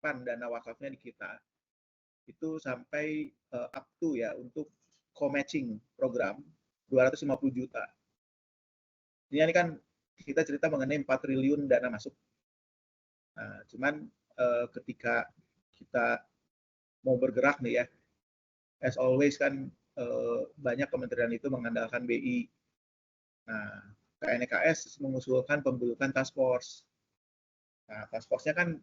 PAN dana wakafnya di kita itu sampai up to ya untuk co-matching program 250 juta. Ini kan kita cerita mengenai 4 triliun dana masuk. Nah, cuman ketika kita mau bergerak nih ya, as always kan banyak kementerian itu mengandalkan BI. Nah, KNKS mengusulkan pembentukan task force. Nah, task force-nya kan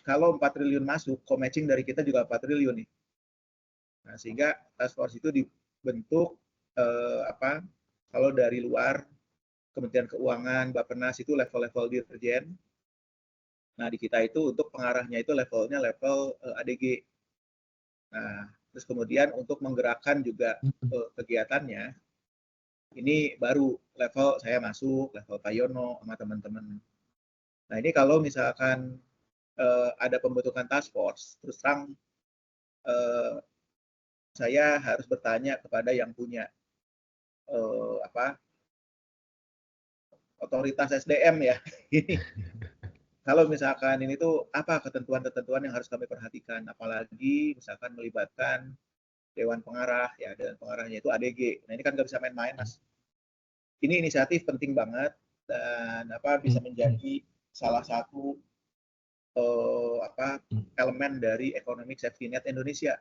kalau 4 triliun masuk, co-matching dari kita juga 4 triliun nih. Nah, sehingga task force itu dibentuk kalau dari luar Kementerian Keuangan, Bappenas itu level-level dirjen. Nah, di kita itu untuk pengarahnya itu levelnya level ADG. Nah, terus kemudian untuk menggerakkan juga kegiatannya, ini baru level saya masuk, level Pak Yono sama teman-teman. Nah, ini kalau misalkan ada pembentukan task force, terus terang saya harus bertanya kepada yang punya otoritas SDM ya. Kalau misalkan ini tuh apa ketentuan-ketentuan yang harus kami perhatikan, apalagi misalkan melibatkan Dewan Pengarah, ya Dewan Pengarahnya itu ADG. Nah ini kan nggak bisa main-main, Mas. Ini inisiatif penting banget dan bisa menjadi salah satu elemen dari economic safety net Indonesia.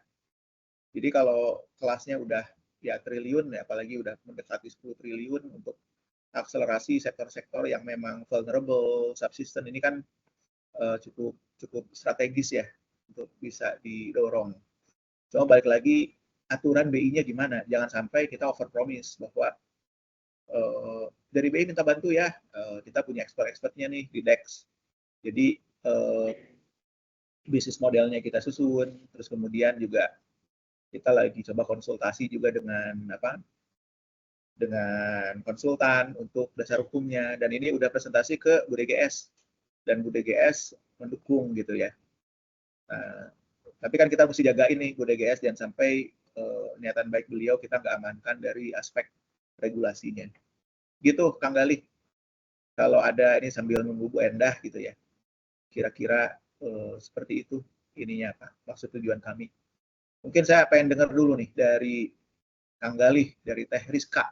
Jadi kalau kelasnya udah ya triliun, ya apalagi udah mendekati 10 triliun untuk akselerasi sektor-sektor yang memang vulnerable, subsisten ini kan cukup strategis ya untuk bisa didorong. Cuma balik lagi aturan BI-nya gimana? Jangan sampai kita over promise bahwa dari BI minta bantu ya, kita punya expert-expertnya nih di DEX. Jadi bisnis modelnya kita susun, terus kemudian juga kita lagi coba konsultasi juga dengan konsultan untuk dasar hukumnya, dan ini udah presentasi ke Bu DGS dan Bu DGS mendukung gitu ya. Nah, tapi kan kita mesti jaga ini Bu DGS jangan sampai niatan baik beliau kita nggak amankan dari aspek regulasinya. Gitu Kang Galih. Kalau ada ini sambil nunggu Bu Endah gitu ya. Kira-kira seperti itu ininya apa maksud tujuan kami. Mungkin saya pengen dengar dulu nih dari Kang Galih, dari Teh Rizka.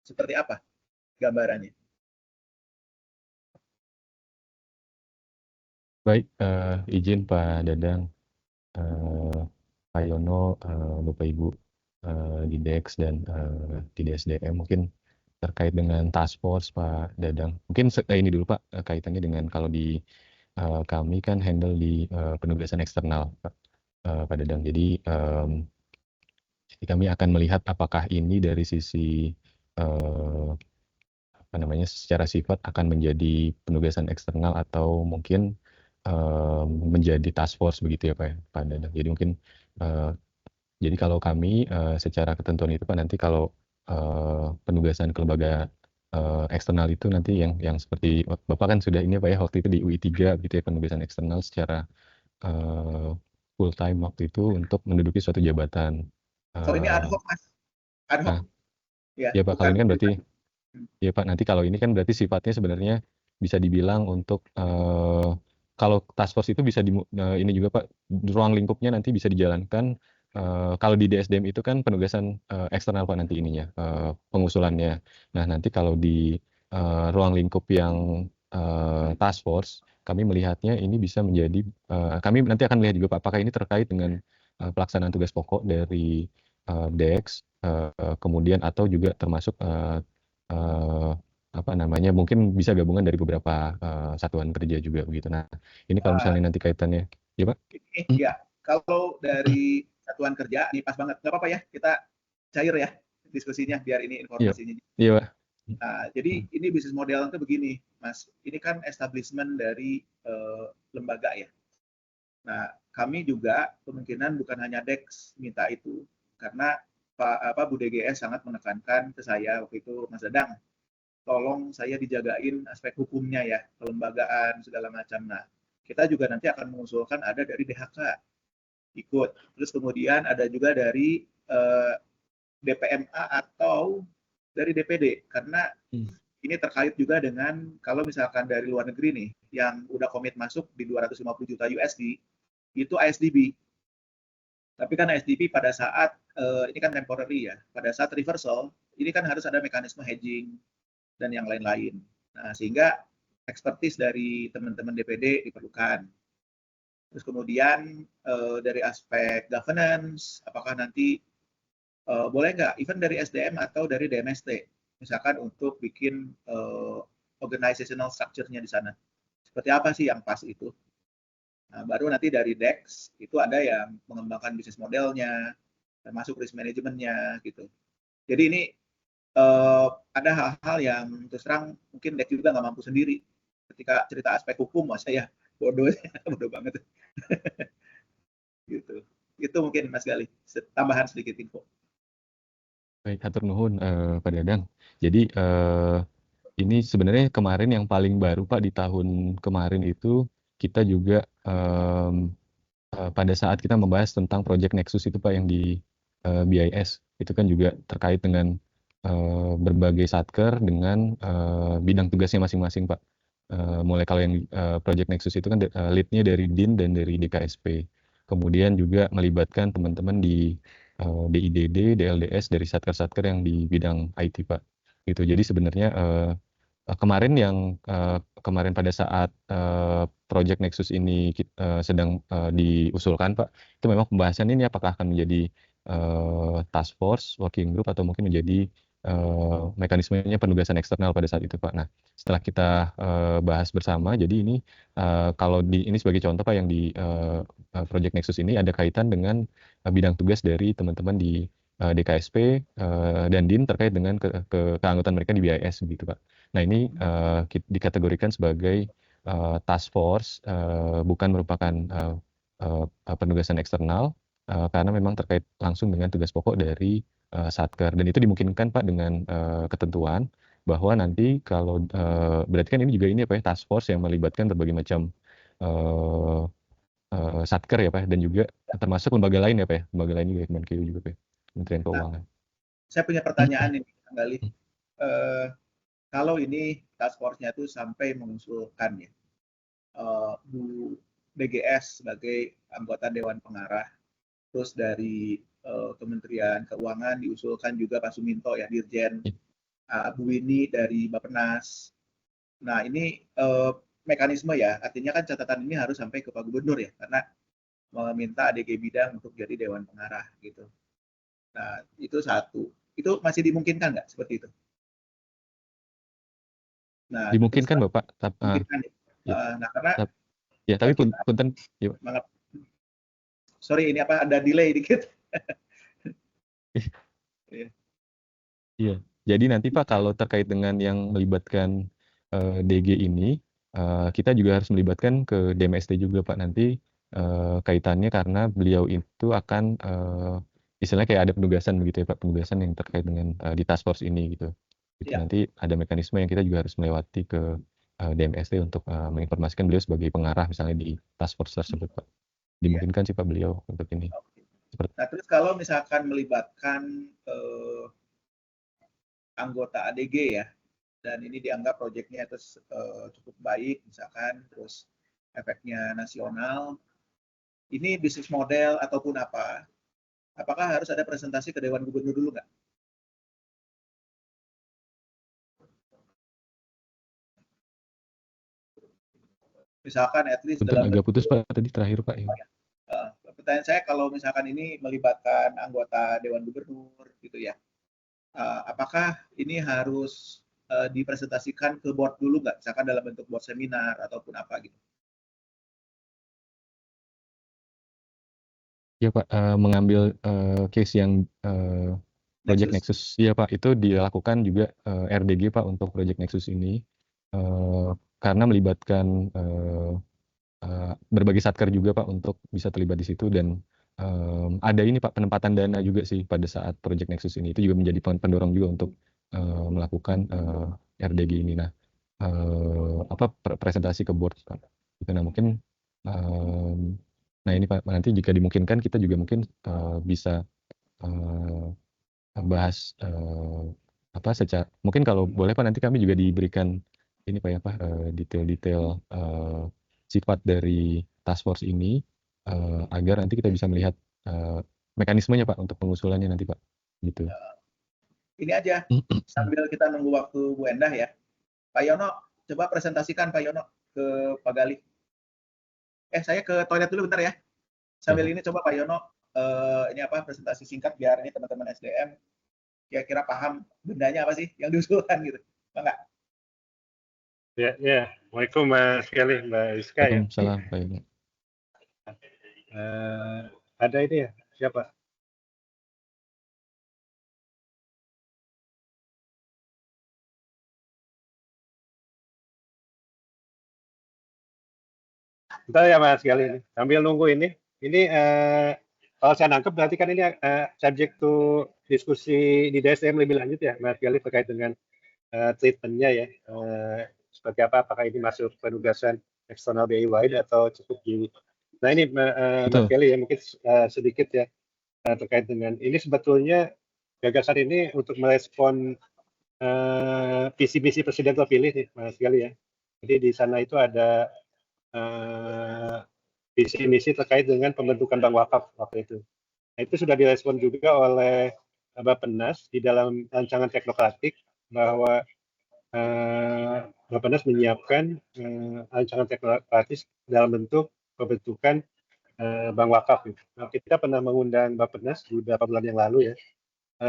Seperti apa gambarannya? Baik, izin Pak Dadang, Pak Yono, Bapak Ibu di DEX dan di DSDM mungkin terkait dengan task force Pak Dadang. Mungkin ini dulu Pak, kaitannya dengan kalau di kami kan handle di penugasan eksternal Pak Dadang. Jadi kami akan melihat apakah ini dari sisi secara sifat akan menjadi penugasan eksternal atau mungkin menjadi task force begitu ya Pak Dadang. Jadi mungkin jadi kalau kami secara ketentuan itu Pak nanti kalau penugasan ke lembaga eksternal itu nanti yang seperti Bapak kan sudah ini Pak ya waktu itu di UI 3 gitu ya penugasan eksternal secara full time waktu itu untuk menduduki suatu jabatan. So ini ad hoc Mas. Ad hoc. Nah, Ya, ya Pak kalau ini kan berarti ya Pak nanti kalau ini kan berarti sifatnya sebenarnya bisa dibilang untuk kalau task force itu bisa ini juga Pak ruang lingkupnya nanti bisa dijalankan kalau di DSDM itu kan penugasan eksternal Pak nanti ininya pengusulannya. Nah nanti kalau di ruang lingkup yang task force kami melihatnya ini bisa menjadi kami nanti akan melihat juga Pak apakah ini terkait dengan pelaksanaan tugas pokok dari DEX kemudian atau juga termasuk mungkin bisa gabungan dari beberapa satuan kerja juga begitu. Nah, ini kalau misalnya nanti kaitannya, ya Pak? Ya, kalau dari satuan kerja, ini pas banget. Nggak apa-apa ya, kita cair ya diskusinya, biar ini informasinya. Iya, Pak. Nah, jadi ini bisnis model itu begini, Mas. Ini kan establishment dari lembaga ya. Nah, kami juga kemungkinan bukan hanya DEX minta itu, karena Bu DGS sangat menekankan ke saya waktu itu, Mas Dadang, tolong saya dijagain aspek hukumnya ya, kelembagaan segala macam. Nah, kita juga nanti akan mengusulkan ada dari DHK ikut. Terus kemudian ada juga dari DPMA atau dari DPD, karena ini terkait juga dengan kalau misalkan dari luar negeri nih yang udah komit masuk di 250 juta USD, itu ASDB. Tapi kan ASDB pada saat ini kan temporary ya, pada saat reversal ini kan harus ada mekanisme hedging dan yang lain-lain. Nah, sehingga expertise dari teman-teman DPD diperlukan. Terus kemudian dari aspek governance, apakah nanti boleh nggak even dari SDM atau dari DMST, misalkan untuk bikin organizational structure-nya di sana. Seperti apa sih yang pas itu? Nah, baru nanti dari DEX itu ada yang mengembangkan bisnis modelnya, termasuk risk manajemennya gitu. Jadi ini ada hal-hal yang terus terang mungkin DEX juga nggak mampu sendiri. Ketika cerita aspek hukum, masa ya bodoh, bodoh banget. Gitu. Itu mungkin Mas Gali, tambahan sedikit info. Baik, hatur nuhun Pak Dadang. Jadi ini sebenarnya kemarin yang paling baru Pak di tahun kemarin itu kita juga pada saat kita membahas tentang Project Nexus itu Pak yang di BIS itu kan juga terkait dengan berbagai satker dengan bidang tugasnya masing-masing Pak. Mulai kalau yang Project Nexus itu kan lead-nya dari DIN dan dari DKSP. Kemudian juga melibatkan teman-teman di DIDD, DLDS dari satker-satker yang di bidang IT Pak. Gitu. Jadi sebenarnya kemarin yang kemarin pada saat Project Nexus ini sedang diusulkan Pak, itu memang pembahasan ini apakah akan menjadi task force, working group atau mungkin menjadi mekanismenya penugasan eksternal pada saat itu Pak. Nah, setelah kita bahas bersama, jadi ini kalau ini sebagai contoh Pak yang di Project Nexus ini ada kaitan dengan bidang tugas dari teman-teman di DKSP dan DIN terkait dengan keanggotaan mereka di BIS begitu Pak. Nah ini dikategorikan sebagai task force, bukan merupakan penugasan eksternal, karena memang terkait langsung dengan tugas pokok dari satker. Dan itu dimungkinkan Pak dengan ketentuan bahwa nanti kalau berarti kan ini juga ini apa ya task force yang melibatkan berbagai macam satker ya Pak dan juga termasuk lembaga lain ya Pak ya, lembaga lain juga Kemenkeu juga Pak, Kementerian Keuangan. Saya punya pertanyaan ini kembali. Kalau ini task force-nya itu sampai mengusulkan ya Bu BGS sebagai anggota Dewan Pengarah, terus dari Kementerian Keuangan diusulkan juga Pak Suminto ya Dirjen, Bu Winnie dari Bappenas. Nah ini mekanisme ya, artinya kan catatan ini harus sampai ke Pak Gubernur ya, karena meminta ADG bidang untuk jadi Dewan Pengarah gitu. Nah itu satu. Itu masih dimungkinkan nggak seperti itu? Nah, dimungkinkan Bapak. Dimungkinkan ya. Nah karena ya tapi punten. Sorry ini apa ada delay dikit. Iya. Jadi nanti Pak kalau terkait dengan yang melibatkan DG ini, kita juga harus melibatkan ke DMST juga Pak nanti kaitannya karena beliau itu akan istilahnya kayak ada penugasan begitu ya Pak, penugasan yang terkait dengan di task force ini gitu. Itu Ya. nanti ada mekanisme yang kita juga harus melewati ke DMST untuk menginformasikan beliau sebagai pengarah misalnya di task force tersebut Pak. Dimungkinkan sih Pak beliau untuk ini. Nah terus kalau misalkan melibatkan anggota ADG ya, dan ini dianggap proyeknya terus cukup baik misalkan, terus efeknya nasional, ini bisnis model ataupun apa, apakah harus ada presentasi ke Dewan Gubernur dulu nggak? Misalkan at least dalam agak putus Pak tadi terakhir Pak. Ya. Pertanyaan saya kalau misalkan ini melibatkan anggota Dewan Gubernur gitu ya, apakah ini harus dipresentasikan ke board dulu nggak, misalkan dalam bentuk board seminar ataupun apa gitu? Ya Pak, mengambil case yang Project Nexus, ya Pak, itu dilakukan juga RDG Pak untuk Project Nexus ini karena melibatkan berbagai satker juga Pak untuk bisa terlibat di situ dan ada ini Pak penempatan dana juga sih pada saat Project Nexus ini itu juga menjadi pendorong juga untuk melakukan RDG ini. Nah, apa presentasi ke board Pak. Itu nah mungkin nah ini Pak nanti jika dimungkinkan kita juga mungkin bisa bahas apa secara mungkin kalau boleh Pak nanti kami juga diberikan ini Pak ya Pak detail-detail sifat dari task force ini agar nanti kita bisa melihat mekanismenya Pak untuk pengusulannya nanti Pak, gitu. Ini aja, sambil kita nunggu waktu Bu Endah ya. Pak Yono, coba presentasikan Pak Yono ke Pak Galih. Saya ke toilet dulu bentar ya. Sambil ini coba Pak Yono, ini apa presentasi singkat biar ini teman-teman SDM kira-kira paham bendanya apa sih yang diusulkan gitu. Enggak? Ya. Waalaikumsalam Mas Galih, Mbak Rizka ya. Waalaikumsalam Pak Yono. Ada ini ya, siapa? Bentar ya Mas Galih, sambil nunggu ini kalau saya nangkep berarti kan ini subject to diskusi di DSM lebih lanjut ya Mas Galih terkait dengan treatmentnya ya, seperti apa, apakah ini masuk penugasan eksternal BI wide atau cukup di. Nah ini Mas Galih ya mungkin sedikit ya terkait dengan ini sebetulnya gagasan ini untuk merespon visi misi presiden terpilih nih Mas Galih ya. Jadi di sana itu ada visi misi terkait dengan pembentukan bank wakaf waktu itu. Nah, itu sudah direspon juga oleh Bappenas di dalam rancangan teknokratik bahwa Bappenas menyiapkan rancangan teknokratis dalam bentuk pembentukan bank wakaf. Nah, kita pernah mengundang Bappenas beberapa bulan yang lalu ya.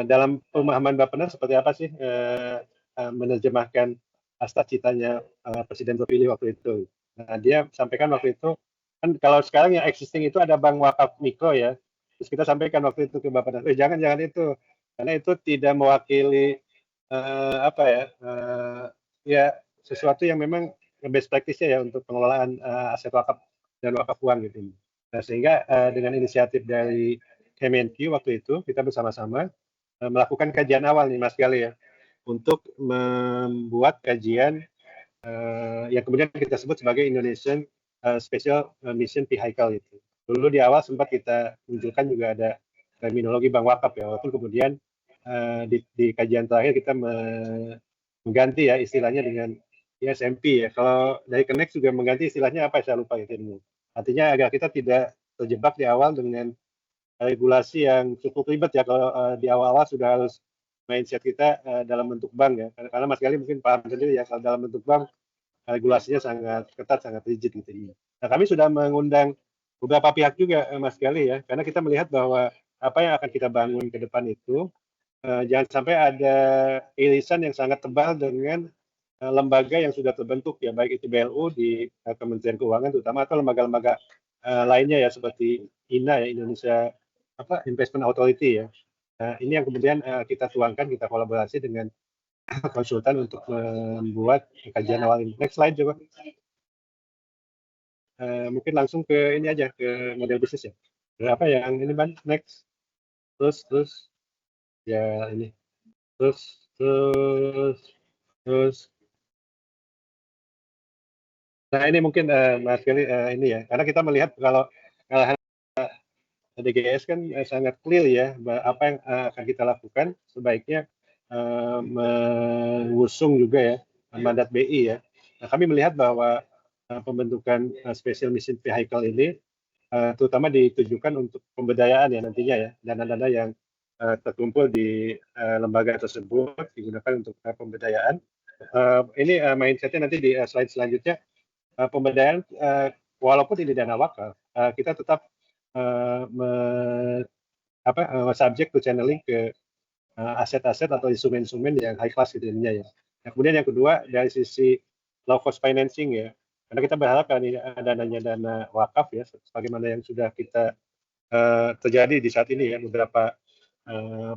Dalam pemahaman Bappenas seperti apa sih menerjemahkan cita-citanya presiden terpilih waktu itu. Nah, dia sampaikan waktu itu kan kalau sekarang yang existing itu ada bank wakaf mikro ya. Terus kita sampaikan waktu itu ke Bappenas, jangan itu, karena itu tidak mewakili ya sesuatu yang memang best practice-nya ya untuk pengelolaan aset wakaf dan wakaf uang gitu. Nah, sehingga dengan inisiatif dari Kemenq waktu itu kita bersama-sama melakukan kajian awal nih Mas Galih ya, untuk membuat kajian yang kemudian kita sebut sebagai Indonesian Special Mission Vehicle itu. Dulu di awal sempat kita munculkan juga ada terminologi bank wakaf ya, walaupun kemudian di kajian terakhir kita mengganti ya istilahnya dengan SMP ya. Kalau dari Connect juga mengganti istilahnya apa saya lupa gitu. Artinya agar kita tidak terjebak di awal dengan regulasi yang cukup ribet ya, kalau di awal-awal sudah harus mindset kita dalam bentuk bank ya. Karena Mas Galih mungkin paham sendiri ya, kalau dalam bentuk bank regulasinya sangat ketat, sangat rigid gitu. Nah, kami sudah mengundang beberapa pihak juga Mas Galih ya, karena kita melihat bahwa apa yang akan kita bangun ke depan itu jangan sampai ada irisan yang sangat tebal dengan lembaga yang sudah terbentuk ya, baik itu BLU di Kementerian Keuangan terutama atau lembaga-lembaga lainnya ya seperti INA ya, Indonesia Investment Authority ya. Nah, ini yang kemudian kita tuangkan, kita kolaborasi dengan konsultan untuk membuat kajian awal ini. Next slide coba. Mungkin langsung ke ini aja, ke model bisnis ya. Berapa yang ini Ban? Next. Terus. Ya ini. Terus. Nah ini mungkin Mas Kelly ini ya, karena kita melihat kalau DGS kan sangat clear ya apa yang akan kita lakukan, sebaiknya mengusung juga ya mandat BI ya. Nah, kami melihat bahwa pembentukan Special Mission Vehicle ini terutama ditujukan untuk pemberdayaan ya nantinya ya, dana-dana yang terkumpul di lembaga tersebut digunakan untuk pemberdayaan. Ini mindsetnya nanti di slide selanjutnya, pemberdayaan walaupun ini dana wakaf, kita tetap subject to channeling ke aset-aset atau instrumen-instrumen yang high class gitu ya. Nah, kemudian yang kedua dari sisi low cost financing ya, karena kita berharap kan ini dananya dana wakaf ya, sebagaimana yang sudah kita terjadi di saat ini ya, beberapa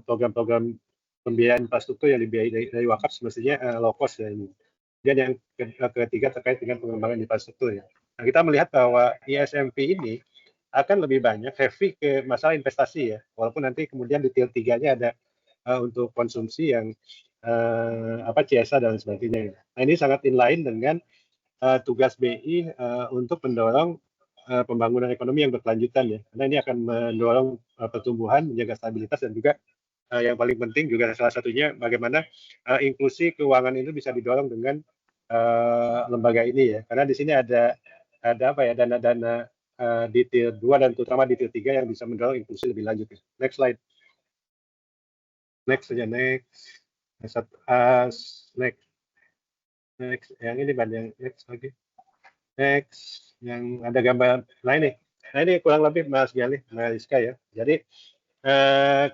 program-program pembiayaan infrastruktur yang dibiayai dari wakaf semestinya low cost ya ini. Kemudian yang ketiga terkait dengan pengembangan infrastruktur ya. Nah, kita melihat bahwa ISMV ini akan lebih banyak heavy ke masalah investasi ya, walaupun nanti kemudian detail tiganya ada untuk konsumsi yang CSA dan sebagainya. Nah, ini sangat inline dengan tugas BI untuk mendorong pembangunan ekonomi yang berkelanjutan ya, karena ini akan mendorong pertumbuhan, menjaga stabilitas, dan juga yang paling penting juga salah satunya bagaimana inklusi keuangan itu bisa didorong dengan lembaga ini ya, karena di sini ada dana-dana di tier 2 dan terutama di tier 3 yang bisa mendorong inklusi lebih lanjut. Next slide. Next saja, next. Next. Next, yang ini yang next lagi. Next, yang ada gambar. Nah ini kurang lebih Mas Gali, Mbak Rizka ya. Jadi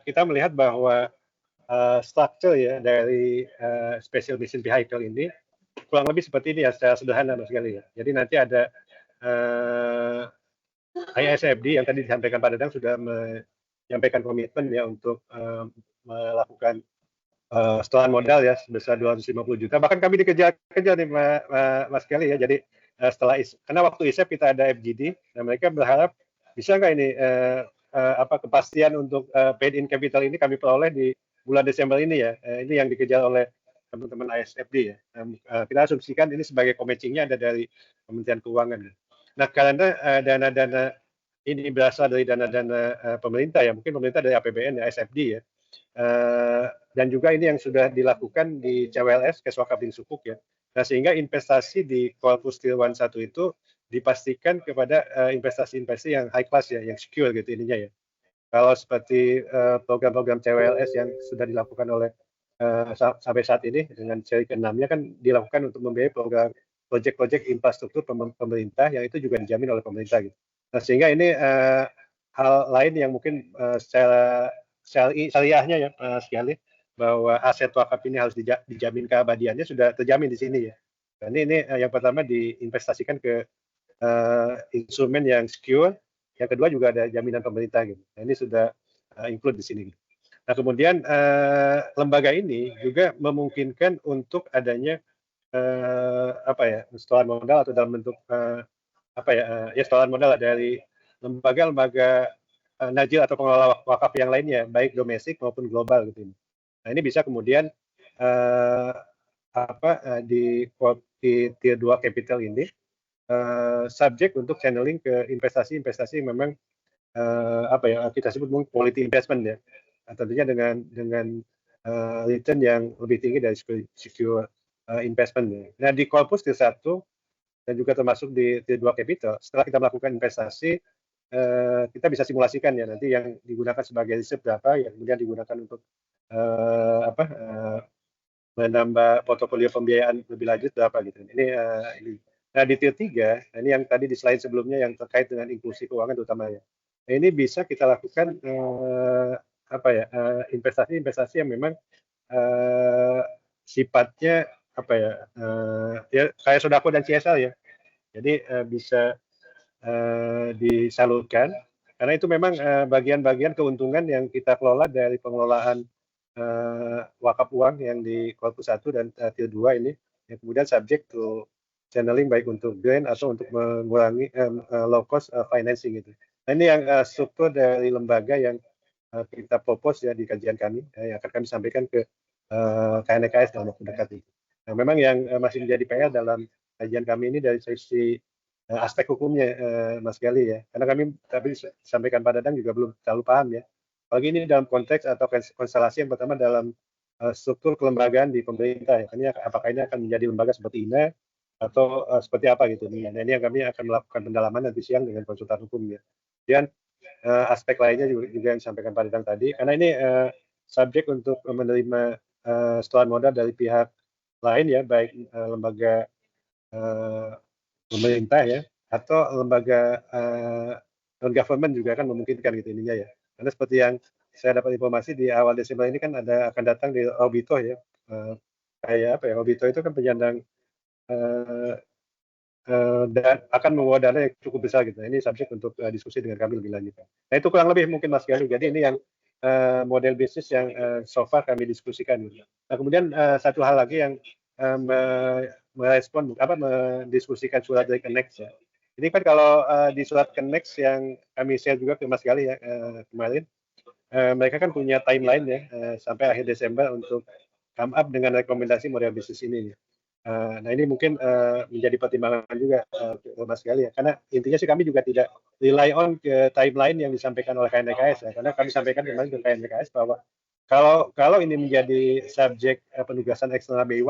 kita melihat bahwa structure ya dari special mission vehicle ini kurang lebih seperti ini ya, secara sederhana Mas Gali ya. Jadi nanti ada ISFD yang tadi disampaikan Pak Dadang sudah menyampaikan komitmen ya untuk melakukan setoran modal ya sebesar 250 juta. Bahkan kami dikejar-kejar nih Mas Kelly ya. Jadi karena waktu ISEP kita ada FGD, dan mereka berharap bisa nggak ini kepastian untuk paid in capital ini kami peroleh di bulan Desember ini ya. Ini yang dikejar oleh teman-teman ISFD ya. Kita asumsikan ini sebagai co-matching-nya ada dari Kementerian Keuangan. Nah, karena dana-dana ini berasal dari dana-dana pemerintah ya, mungkin pemerintah dari APBN ya, ISFD ya. Dan juga ini yang sudah dilakukan di CWLS, Keswakabin Sukuk ya. Nah, sehingga investasi di Corpus Tier 1 itu dipastikan kepada investasi-investasi yang high class ya, yang secure gitu ininya ya. Kalau seperti program-program CWLS yang sudah dilakukan oleh sampai saat ini dengan seri ke-6-nya kan dilakukan untuk membiayai program proyek-proyek infrastruktur pemerintah yang itu juga dijamin oleh pemerintah gitu. Nah, sehingga ini hal lain yang mungkin secara syariahnya ya sekali bahwa aset wakaf ini harus dijamin keabadiannya sudah terjamin di sini ya. Dan ini yang pertama diinvestasikan ke instrumen yang secure, yang kedua juga ada jaminan pemerintah gitu. Nah, ini sudah include di sini. Nah, kemudian lembaga ini juga memungkinkan untuk adanya setoran modal atau dalam bentuk setoran modal dari lembaga-lembaga najil atau pengelola wakaf yang lainnya, baik domestik maupun global gitu. Nah, ini bisa kemudian di tier 2 capital ini subjek untuk channeling ke investasi-investasi yang memang kita sebut mungkin quality investment ya. Tentunya dengan return yang lebih tinggi dari secure investment ya. Nah, di Corpus Tier 1 dan juga termasuk di Tier 2 capital, setelah kita melakukan investasi kita bisa simulasikan ya nanti yang digunakan sebagai reserve berapa yang kemudian digunakan untuk menambah portofolio pembiayaan lebih lanjut berapa gitu. Ini. Nah, di tier 3, ini yang tadi di slide sebelumnya yang terkait dengan inklusi keuangan terutama ya. Nah, ini bisa kita lakukan investasi-investasi yang memang sifatnya kayak sodako dan CSR ya. Jadi bisa disalurkan karena itu memang bagian-bagian keuntungan yang kita kelola dari pengelolaan wakaf uang yang di Corpus 1 dan tier 2 ini yang kemudian subject to channeling baik untuk grant atau untuk mengurangi low cost financing gitu. Nah, ini yang struktur dari lembaga yang kita propose ya di kajian kami yang akan kami sampaikan ke KNKS dalam waktu dekat itu. Nah, memang yang masih menjadi PR dalam kajian kami ini dari sisi aspek hukumnya Mas Gali ya, karena kami tadi sampaikan Pak Dadang juga belum terlalu paham ya. Apalagi ini dalam konteks atau konstelasi yang pertama dalam struktur kelembagaan di pemerintah ya. Apakah ini akan menjadi lembaga seperti INA atau seperti apa gitu. Nah, ini yang kami akan melakukan pendalaman nanti siang dengan konsultan hukum ya. Kemudian aspek lainnya juga yang disampaikan Pak Dadang tadi, karena ini subjek untuk menerima setoran modal dari pihak lain ya, baik lembaga pemerintah ya atau lembaga non government juga akan memungkinkan gitu ininya ya. Karena seperti yang saya dapat informasi di awal Desember ini kan akan datang di Obito ya. Kayak Obito itu kan penyandang dan akan membawa dana yang cukup besar gitu. Ini subjek untuk diskusi dengan kami lebih lanjut. Nah, itu kurang lebih mungkin Mas Gali. Jadi ini yang model bisnis yang so far kami diskusikan. Gitu. Nah, kemudian satu hal lagi yang mendiskusikan surat dari Connect ya. Ini kan kalau di surat Connect yang kami share juga ke Mas Gali ya kemarin, mereka kan punya timeline ya sampai akhir Desember untuk come up dengan rekomendasi model bisnis ini. Nah, ini mungkin menjadi pertimbangan juga Mas Gali ya, karena intinya sih kami juga tidak rely on ke timeline yang disampaikan oleh KNKS ya, karena kami sampaikan kemarin ke KNKS bahwa kalau ini menjadi subjek penugasan eksternal BI,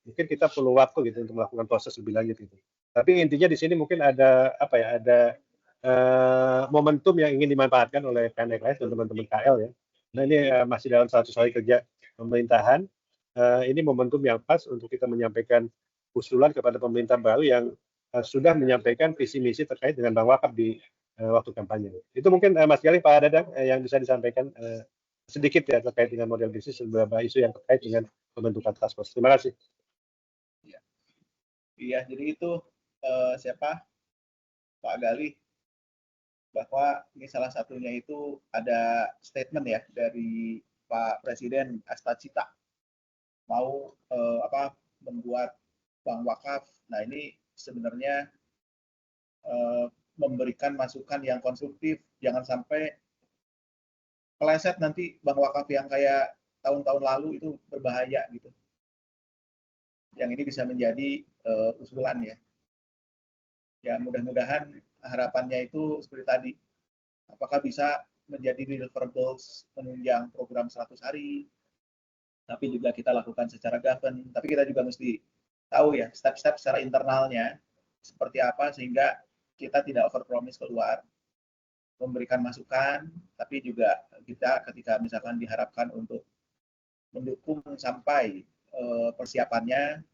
mungkin kita perlu waktu gitu untuk melakukan proses lebih lanjut gitu. Tapi intinya di sini mungkin ada momentum yang ingin dimanfaatkan oleh KNKS dan teman-teman KL ya. Nah ini masih dalam 100 hari kerja pemerintahan. Ini momentum yang pas untuk kita menyampaikan usulan kepada pemerintah baru yang sudah menyampaikan visi misi terkait dengan bank wakaf di waktu kampanye. Itu mungkin Mas Galih, Pak Dadang yang bisa disampaikan sedikit ya terkait dengan model bisnis dan beberapa isu yang terkait dengan pembentukan task force. Terima kasih. Iya, jadi itu siapa Pak Galih, bahwa ini salah satunya itu ada statement ya dari Pak Presiden Astacita mau membuat bank wakaf. Nah ini sebenarnya memberikan masukan yang konstruktif, jangan sampai keleset nanti bank wakaf yang kayak tahun-tahun lalu itu berbahaya gitu. Yang ini bisa menjadi usulan ya. Ya mudah-mudahan harapannya itu seperti tadi, apakah bisa menjadi deliverables penunjang program 100 hari, tapi juga kita lakukan secara govern, tapi kita juga mesti tahu ya step-step secara internalnya seperti apa sehingga kita tidak overpromise keluar, memberikan masukan, tapi juga kita ketika misalkan diharapkan untuk mendukung sampai persiapannya.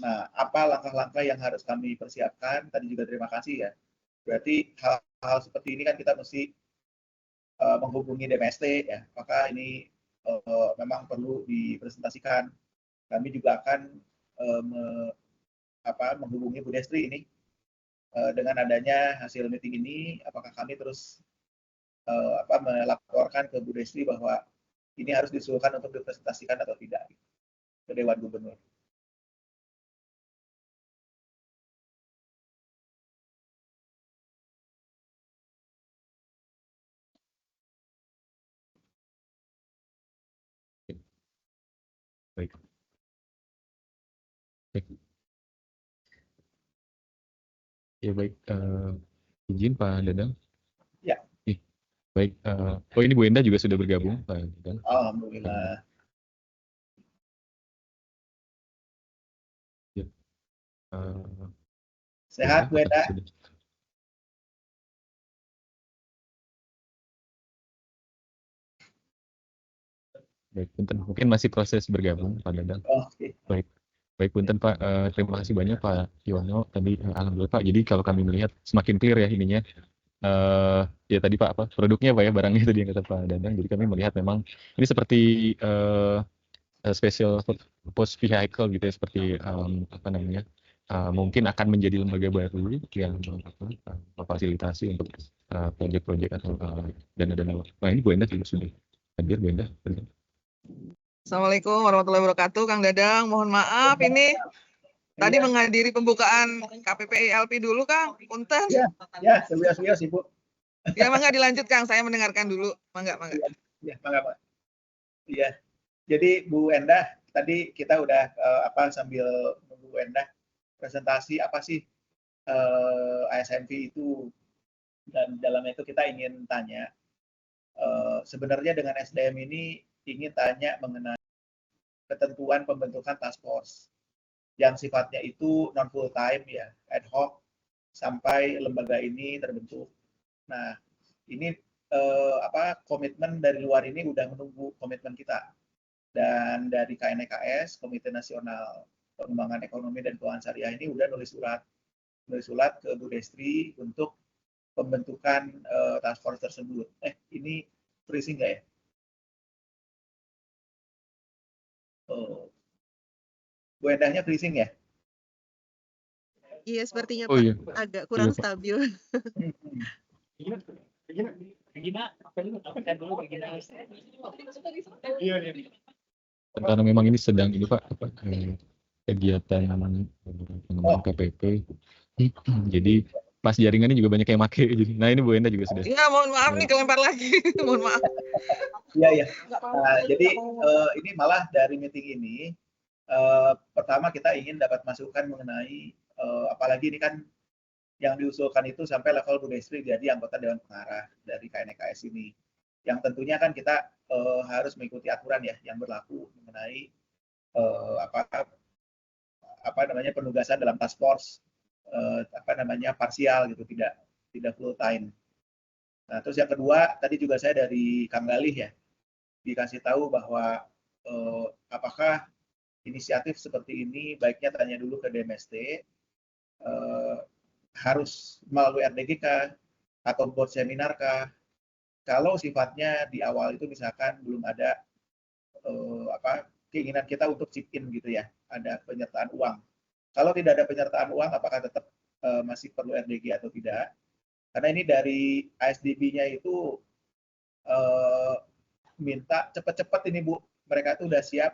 Nah, apa langkah-langkah yang harus kami persiapkan? Tadi juga terima kasih ya. Berarti hal-hal seperti ini kan kita mesti menghubungi DMST ya. Apakah ini memang perlu dipresentasikan? Kami juga akan menghubungi Bu Destri ini dengan adanya hasil meeting ini. Apakah kami terus melaporkan ke Bu Destri bahwa ini harus disusulkan untuk dipresentasikan atau tidak ke Dewan Gubernur. Baik. Ya baik, izin Pak Dadang. Ya. Baik, oh ini Bu Enda juga sudah bergabung Pak Dadang. Alhamdulillah. Ya. Sehat Bu Enda? Baik, punten. Mungkin masih proses bergabung Pak Dadang. Oke. Baik punten Pak, terima kasih banyak Pak Yono. Tadi alhamdulillah Pak. Jadi kalau kami melihat semakin clear ya ininya. Ya tadi Pak produknya Pak ya, barangnya tadi yang kata Pak Dadang. Jadi kami melihat memang ini seperti special purpose vehicle gitu ya, seperti mungkin akan menjadi lembaga baru yang memfasilitasi untuk proyek-proyek atau dana-dana. Nah ini Bu Enda juga sudah hadir, Bu Enda. Assalamualaikum warahmatullahi wabarakatuh, Kang Dadang. Mohon maaf ini tadi menghadiri pembukaan KPP ILP dulu, Kang. Punten. Ya, serius Ibu. Ya, mangga dilanjut, Kang. Saya mendengarkan dulu. Mangga. Ya, mangga, Pak. Iya. Jadi Bu Enda, tadi kita udah sambil menunggu Bu Enda presentasi apa sih ASMV itu, dan dalamnya itu kita ingin tanya sebenarnya dengan SDM ini ingin tanya mengenai ketentuan pembentukan task force yang sifatnya itu non full time ya, ad hoc sampai lembaga ini terbentuk. Nah, ini komitmen dari luar ini udah menunggu komitmen kita. Dan dari KNKS, Komite Nasional Pengembangan Ekonomi dan Keuangan Syariah ini udah nulis surat ke Bu Destri untuk pembentukan task force tersebut. Ini freezing nggak ya? Bu Endahnya freezing ya? Iya, sepertinya Oh, Pak. iya. Agak kurang Iya, Pak. stabil. Karena memang ini sedang ini Pak kegiatan pengembangan KPP. Jadi pas jaringannya juga banyak yang make. Nah ini Bu Enda juga sudah. Ya, mohon maaf nih kelempar lagi. Mohon maaf. Iya. Nah, jadi ini malah dari meeting ini pertama kita ingin dapat masukan mengenai apalagi ini kan yang diusulkan itu sampai level Bu Destri jadi anggota Dewan Pengarah dari KNKS ini. Yang tentunya kan kita harus mengikuti aturan ya yang berlaku mengenai penugasan dalam task force parsial gitu, tidak tidak full time. Nah, terus yang kedua, tadi juga saya dari Kang Galih ya, dikasih tahu bahwa apakah inisiatif seperti ini baiknya tanya dulu ke DMST, harus melalui RDG kah, atau buat seminar kah? Kalau sifatnya di awal itu misalkan belum ada keinginan kita untuk chip in gitu ya, ada penyertaan uang. Kalau tidak ada penyertaan uang, apakah tetap masih perlu RDG atau tidak? Karena ini dari ASDB-nya itu minta cepat-cepat ini Bu, mereka itu udah siap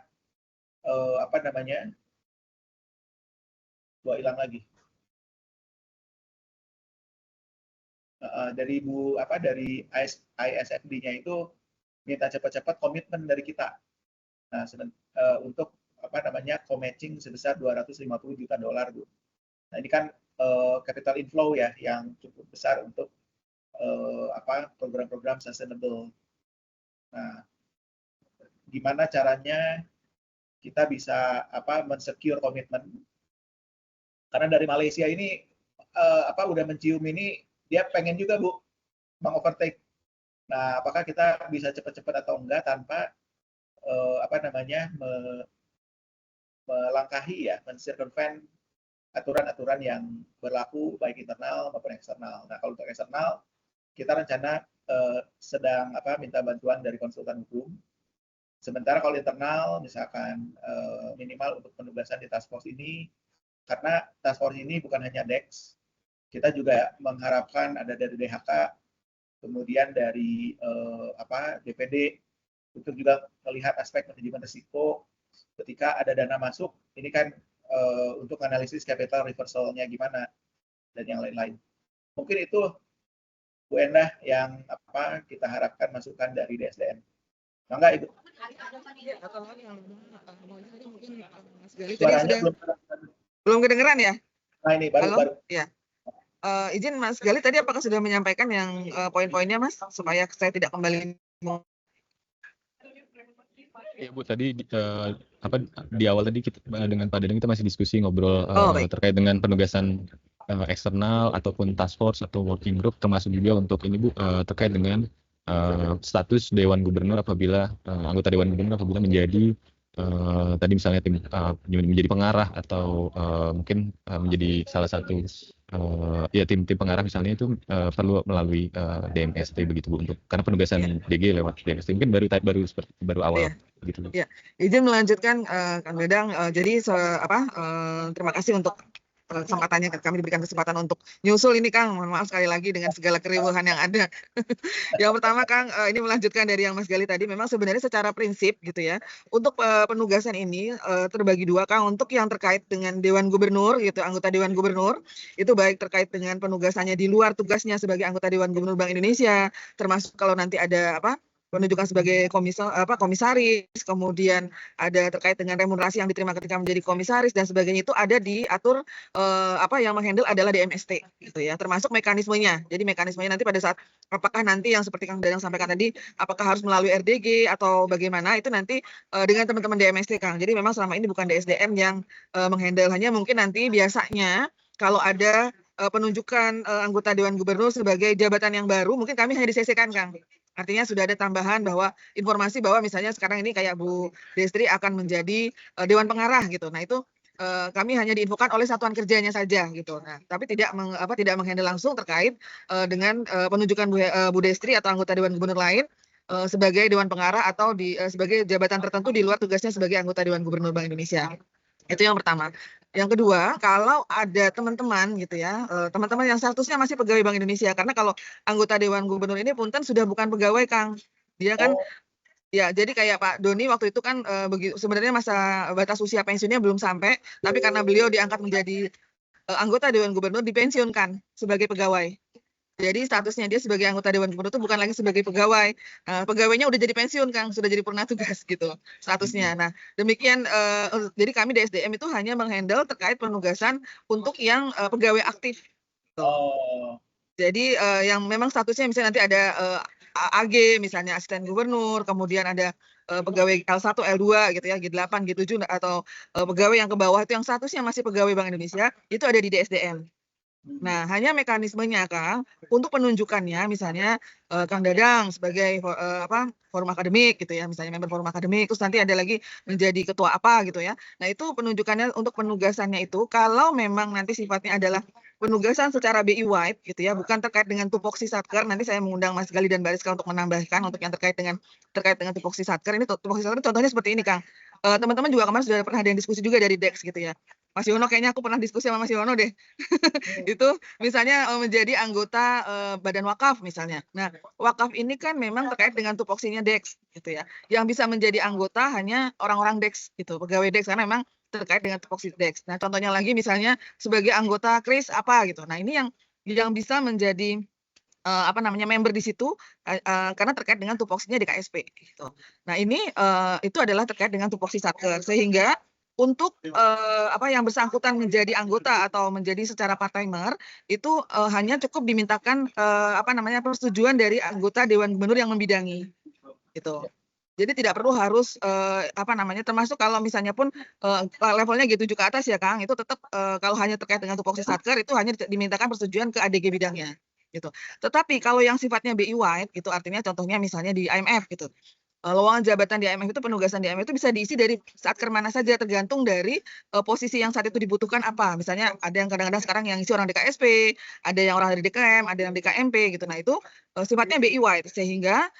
gua hilang lagi. Dari dari ISFD-nya itu minta cepat-cepat komitmen dari kita. Nah, untuk co-matching sebesar $250 juta, Bu. Nah, ini kan capital inflow ya yang cukup besar untuk program-program sustainable. Nah, gimana caranya kita bisa men-secure komitmen? Karena dari Malaysia ini udah mencium ini, dia pengen juga Bu meng-overtake. Nah, apakah kita bisa cepat-cepat atau enggak tanpa melangkahi ya, men-circumvent aturan-aturan yang berlaku baik internal maupun eksternal. Nah, kalau untuk eksternal, kita rencana sedang minta bantuan dari konsultan hukum. Sementara kalau internal, misalkan minimal untuk penugasan di task force ini, karena task force ini bukan hanya DEX, kita juga mengharapkan ada dari DHK, kemudian dari DPD, untuk juga melihat aspek manajemen risiko ketika ada dana masuk, ini kan untuk analisis capital reversal-nya gimana, dan yang lain-lain. Mungkin itu Bu Endah yang kita harapkan masukan dari DSDM. Mangga Ibu. Suaranya belum kedengeran ya? Nah ini baru. Ya. Izin Mas Gali tadi apakah sudah menyampaikan yang poin-poinnya Mas, supaya saya tidak kembali. Ya Bu, tadi di awal tadi kita dengan Pak Dadang kita masih diskusi ngobrol terkait dengan penugasan eksternal ataupun task force atau working group, termasuk juga untuk ini Bu terkait dengan status Dewan Gubernur apabila anggota Dewan Gubernur apabila menjadi tadi misalnya tim menjadi pengarah atau mungkin menjadi salah satu tim pengarah misalnya itu perlu melalui DMST begitu Bu, untuk karena penugasan DG lewat DMST mungkin baru awal gitu. Ya, izin melanjutkan Kang Dadang. Jadi terima kasih untuk kesempatannya, kami diberikan kesempatan untuk nyusul ini Kang. Mohon maaf sekali lagi dengan segala keriuhan yang ada. Yang pertama Kang, ini melanjutkan dari yang Mas Gali tadi, memang sebenarnya secara prinsip gitu ya, untuk penugasan ini terbagi dua Kang, untuk yang terkait dengan Dewan Gubernur gitu, anggota Dewan Gubernur, itu baik terkait dengan penugasannya di luar tugasnya sebagai anggota Dewan Gubernur Bank Indonesia, termasuk kalau nanti ada penunjukan sebagai komisaris, kemudian ada terkait dengan remunerasi yang diterima ketika menjadi komisaris dan sebagainya, itu ada diatur yang menghandle adalah DMST gitu ya, termasuk mekanismenya. Jadi mekanismenya nanti pada saat apakah nanti yang seperti Kang Dadang sampaikan tadi, apakah harus melalui RDG atau bagaimana, itu nanti dengan teman-teman DMST Kang. Jadi memang selama ini bukan DSDM yang menghandle, hanya mungkin nanti biasanya kalau ada penunjukan anggota Dewan Gubernur sebagai jabatan yang baru, mungkin kami hanya di-CC-kan Kang. Artinya sudah ada tambahan bahwa informasi bahwa misalnya sekarang ini kayak Bu Destri akan menjadi Dewan Pengarah gitu. Nah itu kami hanya diinfokan oleh satuan kerjanya saja gitu. Nah, tapi tidak menghandle langsung terkait dengan penunjukan Bu Destri atau anggota Dewan Gubernur lain sebagai Dewan Pengarah atau sebagai jabatan tertentu di luar tugasnya sebagai anggota Dewan Gubernur Bank Indonesia. Itu yang pertama. Yang kedua, kalau ada teman-teman gitu ya, teman-teman yang statusnya masih pegawai Bank Indonesia, karena kalau anggota Dewan Gubernur ini punten sudah bukan pegawai Kang, dia kan ya, jadi kayak Pak Doni waktu itu kan sebenarnya masa batas usia pensiunnya belum sampai, tapi karena beliau diangkat menjadi anggota Dewan Gubernur, dipensiunkan sebagai pegawai. Jadi statusnya dia sebagai anggota Dewan Gubernur itu bukan lagi sebagai pegawai. Pegawainya udah jadi pensiun Kang, sudah jadi purna tugas gitu statusnya. Nah, demikian jadi kami DSDM itu hanya menghandle terkait penugasan untuk yang pegawai aktif. Jadi yang memang statusnya misalnya nanti ada AG misalnya asisten gubernur, kemudian ada pegawai L1, L2 gitu ya, G8, G7 atau pegawai yang ke bawah itu yang statusnya masih pegawai Bank Indonesia, itu ada di DSDM. Nah, hanya mekanismenya, Kang, untuk penunjukannya misalnya Kang Dadang sebagai forum akademik gitu ya, misalnya member forum akademik, terus nanti ada lagi menjadi ketua apa gitu ya. Nah, itu penunjukannya untuk penugasannya itu kalau memang nanti sifatnya adalah penugasan secara BI wide gitu ya, bukan terkait dengan tupoksi satker. Nanti saya mengundang Mas Gali dan Bariska untuk menambahkan untuk yang terkait dengan tupoksi satker. Ini tupoksi satker contohnya seperti ini, Kang. Teman-teman juga kemarin sudah pernah ada yang diskusi juga dari DEX gitu ya. Mas Yono, kayaknya aku pernah diskusi sama Mas Yono deh. Itu misalnya menjadi anggota badan wakaf misalnya. Nah, wakaf ini kan memang terkait dengan tupoksinya DEX gitu ya. Yang bisa menjadi anggota hanya orang-orang DEX gitu, pegawai DEX karena memang terkait dengan tupoksi DEX. Nah, contohnya lagi misalnya sebagai anggota KRIS apa gitu. Nah, ini yang bisa menjadi member di situ karena terkait dengan tupoksinya di KSP gitu. Nah, ini itu adalah terkait dengan tupoksi satker sehingga untuk yang bersangkutan menjadi anggota atau menjadi secara part-timer itu hanya cukup dimintakan persetujuan dari anggota Dewan Gubernur yang membidangi gitu. Jadi tidak perlu harus termasuk kalau misalnya pun levelnya G7 ke atas ya Kang, itu tetap kalau hanya terkait dengan tupoksi satker itu hanya dimintakan persetujuan ke ADG bidangnya gitu. Tetapi kalau yang sifatnya BI wide gitu artinya contohnya misalnya di IMF gitu. Lowongan jabatan di IMF itu penugasan di IMF itu bisa diisi dari satker mana saja tergantung dari posisi yang saat itu dibutuhkan apa. Misalnya ada yang kadang-kadang sekarang yang isi orang di KSP, ada yang orang dari DKM, ada yang di KMP gitu. Nah, itu sifatnya BI wide sehingga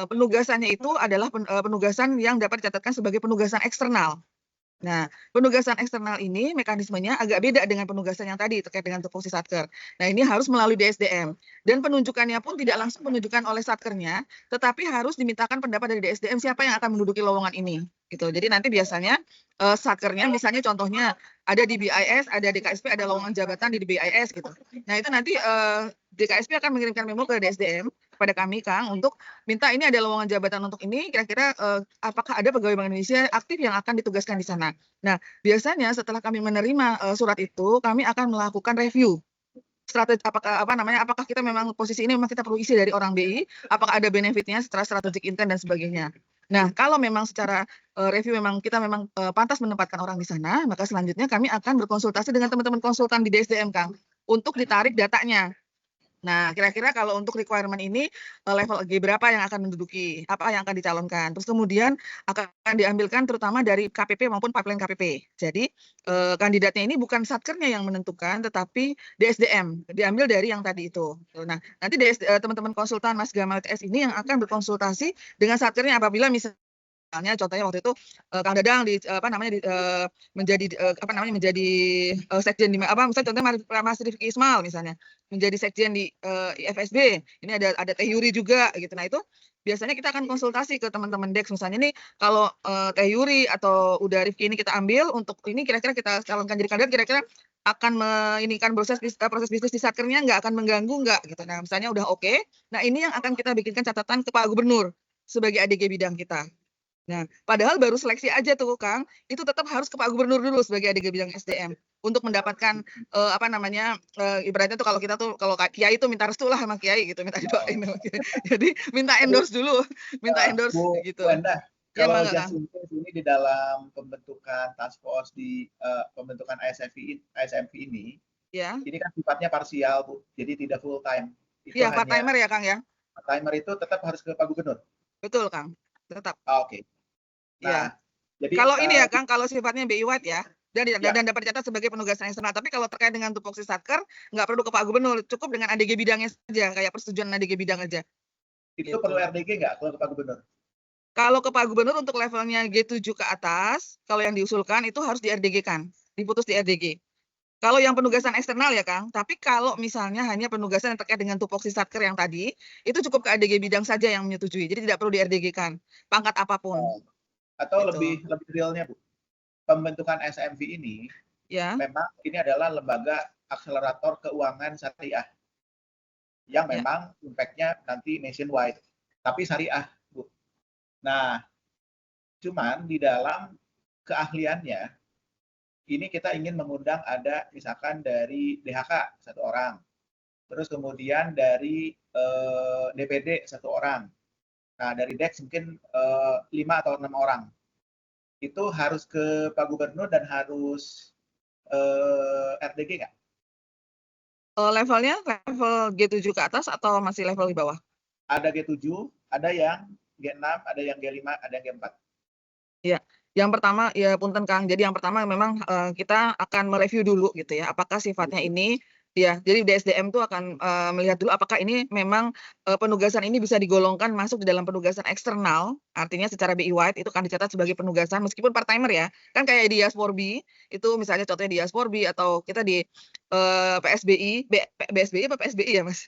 penugasannya itu adalah penugasan yang dapat dicatatkan sebagai penugasan eksternal. Nah, penugasan eksternal ini mekanismenya agak beda dengan penugasan yang tadi terkait dengan tupoksi satker. Nah, ini harus melalui DSDM dan penunjukannya pun tidak langsung penunjukan oleh satkernya, tetapi harus dimintakan pendapat dari DSDM siapa yang akan menduduki lowongan ini. Gitu. Jadi nanti biasanya satkernya misalnya contohnya ada di BIS, ada di KSP, ada lowongan jabatan di BIS gitu. Nah, itu nanti DKSP akan mengirimkan memo ke DSDM kepada kami Kang untuk minta ini ada lowongan jabatan untuk ini kira-kira apakah ada pegawai Bank Indonesia aktif yang akan ditugaskan di sana. Nah, biasanya setelah kami menerima surat itu, kami akan melakukan review strategi apakah kita memang posisi ini memang kita perlu isi dari orang BI, apakah ada benefitnya secara strategic intent dan sebagainya. Nah, kalau memang secara review memang kita memang pantas menempatkan orang di sana, maka selanjutnya kami akan berkonsultasi dengan teman-teman konsultan di DSDM Kang untuk ditarik datanya. Nah, kira-kira kalau untuk requirement ini level G berapa yang akan menduduki, apa yang akan dicalonkan. Terus kemudian akan diambilkan terutama dari KPP maupun pipeline KPP. Jadi kandidatnya ini bukan satkernya yang menentukan, tetapi DSDM diambil dari yang tadi itu. Nah, nanti teman-teman konsultan Mas Gamal TS ini yang akan berkonsultasi dengan satkernya apabila misalnya contohnya waktu itu Kang Dadang menjadi sekjen di misalnya contohnya Mas Rifki Ismail misalnya menjadi sekjen di IFSB. Ini ada Teh Yuri juga gitu. Nah, itu biasanya kita akan konsultasi ke teman-teman DEX misalnya nih kalau Teh Yuri atau udah Rifki ini kita ambil untuk ini kira-kira kita calonkan jadi kandidat kira-kira akan menginikan proses bisnis di satkernya nggak akan mengganggu nggak gitu. Nah, misalnya udah oke. Nah, ini yang akan kita bikinkan catatan ke Pak Gubernur sebagai ADG bidang kita. Nah, padahal baru seleksi aja tuh Kang, itu tetap harus ke Pak Gubernur dulu sebagai ADG bidang SDM untuk mendapatkan ibaratnya tuh kalau Kiai itu minta restu lah sama Kiai gitu, minta didoain sama Kiai. Jadi minta endorse dulu, minta endorse gitu. Bu Endah, Ya, kalau Kang. just in case ini di dalam pembentukan task force di pembentukan ISMV ini, Ya. ini kan sifatnya parsial, Bu. Jadi tidak full time. Itu Iya, hanya part-timer ya, Kang ya. part-timer itu tetap harus ke Pak Gubernur. Betul, Kang. Tetap. Oke. Nah, Ya. jadi Kalau ini ya, Kang, kalau sifatnya BI wide ya. Dan Ya. dapat dicatat sebagai penugasan eksternal. Tapi kalau terkait dengan tupoksi satker, nggak perlu ke Pak Gubernur, cukup dengan ADG bidangnya saja, kayak persetujuan ADG bidang aja. Itu Gitu. perlu RDG nggak kalau ke Pak Gubernur? Kalau ke Pak Gubernur untuk levelnya G7 ke atas, kalau yang diusulkan itu harus di RDG-kan, diputus di RDG. Kalau yang penugasan eksternal ya Kang, tapi kalau misalnya hanya penugasan yang terkait dengan tupoksi satker yang tadi, itu cukup ke ADG bidang saja yang menyetujui. Jadi tidak perlu di RDG-kan, pangkat apapun. Atau Gitu. lebih realnya Bu, pembentukan SMV ini Ya. memang ini adalah lembaga akselerator keuangan syariah yang memang impact-nya nanti nationwide, tapi syariah, Bu. Nah, cuman di dalam keahliannya, ini kita ingin mengundang ada misalkan dari DHK 1 orang, terus kemudian dari DPD 1 orang. Nah, dari DEX mungkin 5 atau 6 orang. Itu harus ke Pak Gubernur dan harus RDG nggak? Levelnya level G7 ke atas atau masih level di bawah? Ada G7, ada yang G6, ada yang G5, ada yang G4. Iya, yang pertama ya punten Kang, jadi yang pertama memang, kita akan mereview dulu gitu ya, apakah sifatnya ini ya, jadi DSDM tuh akan, melihat dulu apakah ini memang, penugasan ini bisa digolongkan masuk di dalam penugasan eksternal, artinya secara BI Wide itu akan dicatat sebagai penugasan meskipun part-timer ya, kan kayak di Dias4B, itu misalnya contohnya di Dias4B atau kita di, PSBI, BSBI apa PSBI ya Mas?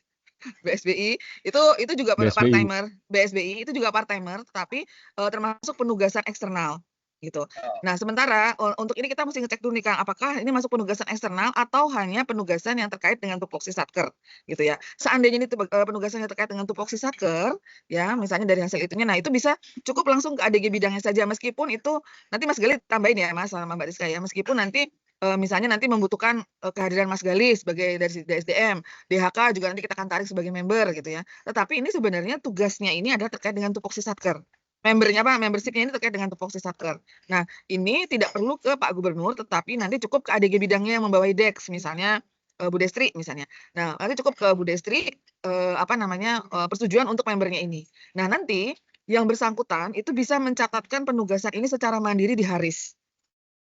BSBI itu juga BSBI. part-timer, BSBI itu juga part-timer, tetapi, termasuk penugasan eksternal, gitu. Oh, Nah, sementara untuk ini kita mesti ngecek dulu nih, Kang, apakah ini masuk penugasan eksternal atau hanya penugasan yang terkait dengan tupoksi Satker, gitu ya. Seandainya ini penugasan yang terkait dengan tupoksi Satker, ya, misalnya dari hasil itunya, nah itu bisa cukup langsung ke ADG bidangnya saja, meskipun itu nanti Mas Gali tambahin ya, Mas, sama Mbak Rizka ya, meskipun nanti, misalnya nanti membutuhkan, kehadiran Mas Gali sebagai dari DSDM, DHK juga nanti kita akan tarik sebagai member gitu ya. Tetapi ini sebenarnya tugasnya ini adalah terkait dengan tupoksi Satker. Membernya apa? Membership-nya ini terkait dengan tupoksi Satker. Nah, ini tidak perlu ke Pak Gubernur, tetapi nanti cukup ke ADG bidangnya yang membawahi DEX, misalnya Bu Destri misalnya. Nah, nanti cukup ke Bu Destri persetujuan untuk membernya ini. Nah, nanti yang bersangkutan itu bisa mencatatkan penugasan ini secara mandiri di Haris.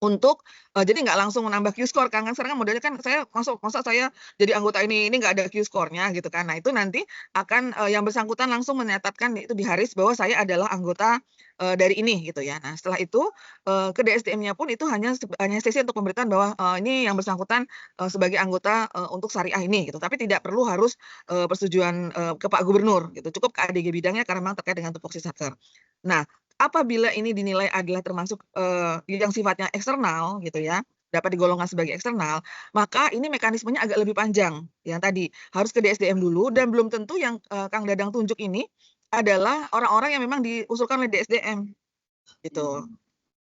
Untuk, jadi nggak langsung menambah Q-score kan sekarang kan modelnya kan saya masa saya jadi anggota ini nggak ada Q-score-nya gitu kan. Nah itu nanti akan, yang bersangkutan langsung menyatakan itu di Haris bahwa saya adalah anggota, dari ini gitu ya. Nah setelah itu, ke DSDM-nya pun itu hanya sesi untuk pemberitaan bahwa, ini yang bersangkutan, sebagai anggota, untuk syariah ini gitu. Tapi tidak perlu harus, persetujuan, ke Pak Gubernur gitu, cukup ke ADG bidangnya karena memang terkait dengan tupoksi Satker. Nah, apabila ini dinilai adalah termasuk, yang sifatnya eksternal gitu ya, dapat digolongkan sebagai eksternal, maka ini mekanismenya agak lebih panjang. Yang tadi, harus ke DSDM dulu dan belum tentu yang, Kang Dadang tunjuk ini adalah orang-orang yang memang diusulkan oleh DSDM, gitu. hmm,